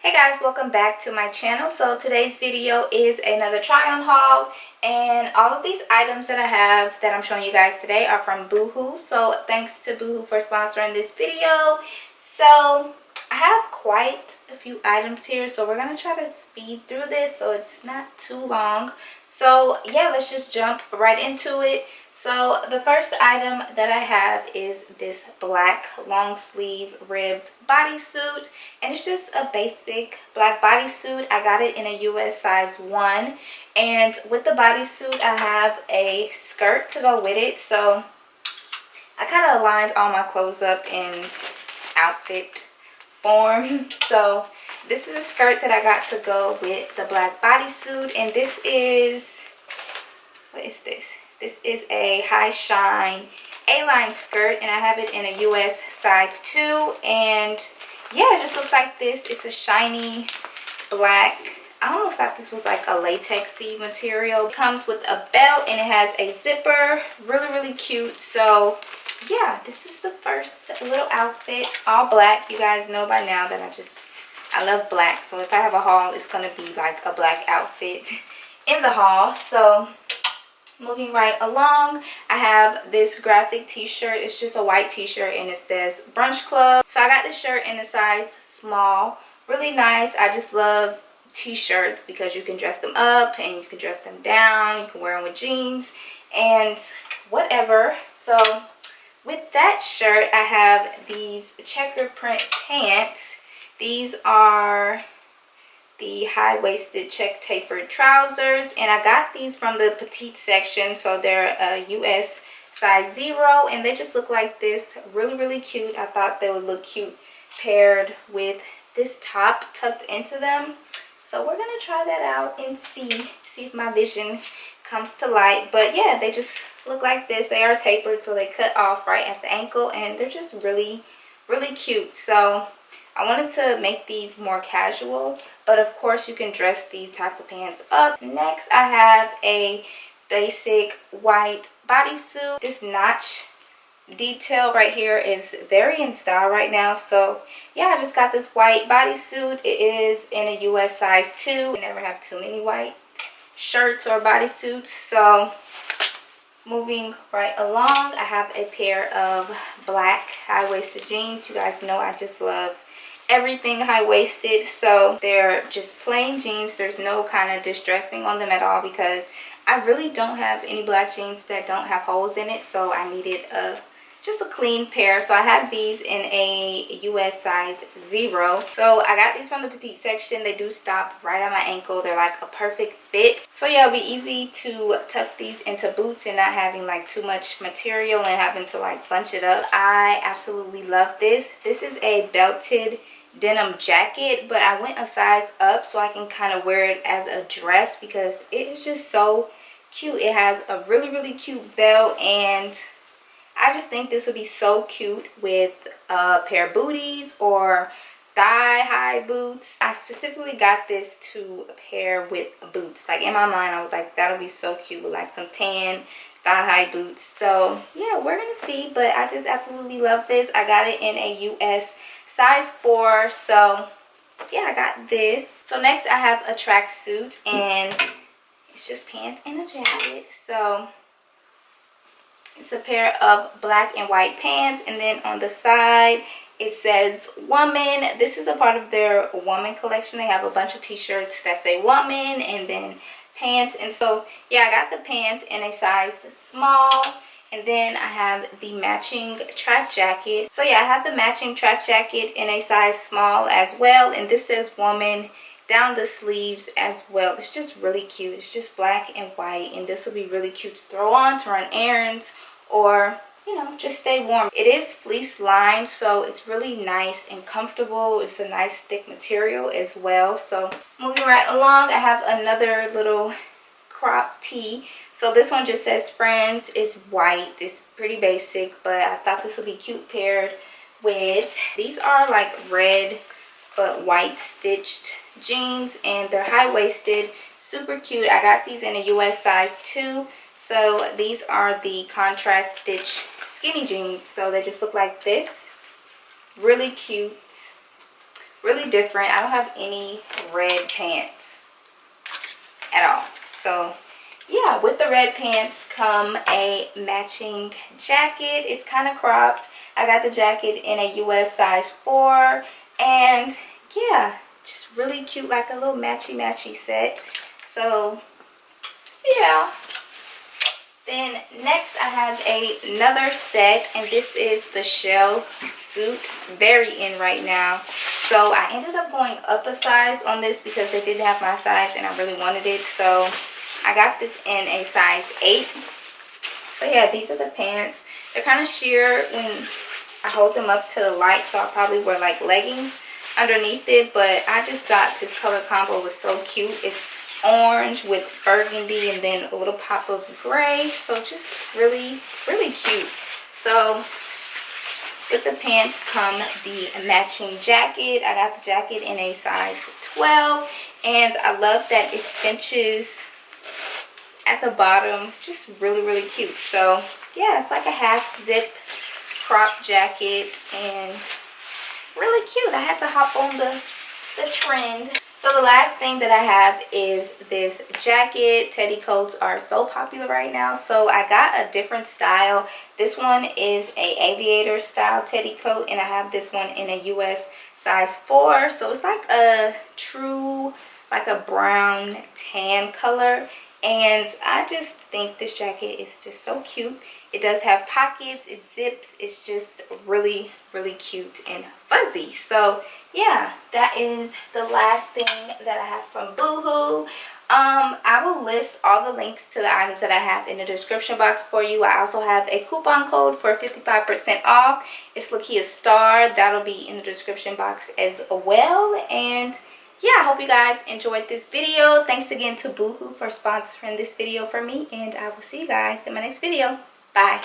Hey guys, welcome back to my channel. So today's video is another try on haul, and all of these items that I have that I'm showing you guys today are from Boohoo. So thanks to Boohoo for sponsoring this video. So I have quite a few items here, so we're gonna try to speed through this so it's not too long. So yeah, let's just jump right into it. So the first item that I have is this black long sleeve ribbed bodysuit, and it's just a basic black bodysuit. I got it in a US size 1, and with the bodysuit I have a skirt to go with it. So I kind of aligned all my clothes up in outfit form. So this is a skirt that I got to go with the black bodysuit, and this is, what is this? This is a high shine A-line skirt, and I have it in a US size 2. And yeah, it just looks like this. It's a shiny black. I almost thought this was like a latexy material. It comes with a belt and it has a zipper. Really cute. So yeah, this is the first little outfit, all black. You guys know by now that I love black. So if I have a haul, it's gonna be like a black outfit in the haul. So moving right along, I have this graphic t-shirt. It's just a white t-shirt and it says Brunch Club. So I got this shirt in a size small. Really nice. I just love t-shirts because you can dress them up and you can dress them down. You can wear them with jeans and whatever. So with that shirt, I have these checker print pants. These are the high-waisted check tapered trousers, and I got these from the petite section. So they're a US size 0, and they just look like this. Really cute. I thought they would look cute paired with this top tucked into them. So we're gonna try that out and see if my vision comes to light. But yeah, they just look like this. They are tapered, so they cut off right at the ankle, and they're just really cute. So I wanted to make these more casual, but of course you can dress these type of pants up. Next, I have a basic white bodysuit. This notch detail right here is very in style right now. So yeah, I just got this white bodysuit. It is in a US size 2. I never have too many white shirts or bodysuits. So moving right along, I have a pair of black high-waisted jeans. You guys know I just love everything high-waisted. So they're just plain jeans. There's no kind of distressing on them at all because I really don't have any black jeans that don't have holes in it. So I needed just a clean pair. So I have these in a US size 0. So I got these from the petite section. They do stop right at my ankle. They're like a perfect fit. So yeah, it'll be easy to tuck these into boots and not having like too much material and having to like bunch it up. I absolutely love this. This is a belted denim jacket, but I went a size up so I can kind of wear it as a dress because it is just so cute. It has a really cute belt, and I just think this would be so cute with a pair of booties or thigh-high boots. I specifically got this to pair with boots. Like in my mind, I was like, that'll be so cute with like some tan thigh-high boots. So yeah, we're gonna see, but I just absolutely love this. I got it in a US size 4. So yeah, I got this. So next I have a tracksuit, and it's just pants and a jacket. So it's a pair of black and white pants, and then on the side it says woman. This is a part of their woman collection. They have a bunch of t-shirts that say woman and then pants. And so yeah, I got the pants in a size small, and then I have the matching track jacket. So yeah, I have the matching track jacket in a size small as well, and this says woman down the sleeves as well. It's just really cute. It's just black and white, and this will be really cute to throw on to run errands or, you know, just stay warm. It is fleece lined, so it's really nice and comfortable. It's a nice thick material as well. So moving right along, I have another little crop tee. So this one just says friends. It's white. It's pretty basic, but I thought this would be cute paired with, these are like red but white stitched jeans, and they're high-waisted, super cute. I got these in a US size 2. So these are the contrast stitch skinny jeans. So they just look like this. Really cute. really different. I don't have any red pants at all. So yeah, with the red pants come a matching jacket. It's kind of cropped. I got the jacket in a US size 4, and yeah, just really cute, like a little matchy set. So yeah. Then next I have another set, and this is the shell suit, very in right now. So I ended up going up a size on this because they didn't have my size and I really wanted it. So I got this in a size 8. So yeah, these are the pants. They're kind of sheer when I hold them up to the light, so I'll probably wear like leggings underneath it. But I just thought this color combo was so cute. It's orange with burgundy and then a little pop of gray. So just really, really cute. So with the pants come the matching jacket. I got the jacket in a size 12. And I love that it cinches at the bottom. Just really, really cute. So yeah, it's like a half zip crop jacket and really cute. I had to hop on the trend. So the last thing that I have is this jacket. Teddy coats are so popular right now, so I got a different style. This one is a aviator style teddy coat, and I have this one in a US size 4. So it's like a true, like a brown tan color. And I just think this jacket is just so cute. It does have pockets, it zips, it's just really, really cute and fuzzy. So yeah, that is the last thing that I have from Boohoo. I will list all the links to the items that I have in the description box for you. I also have a coupon code for 55% off. It's Lakiastar. That'll be in the description box as well. And yeah, I hope you guys enjoyed this video. Thanks again to Boohoo for sponsoring this video for me, and I will see you guys in my next video. Bye.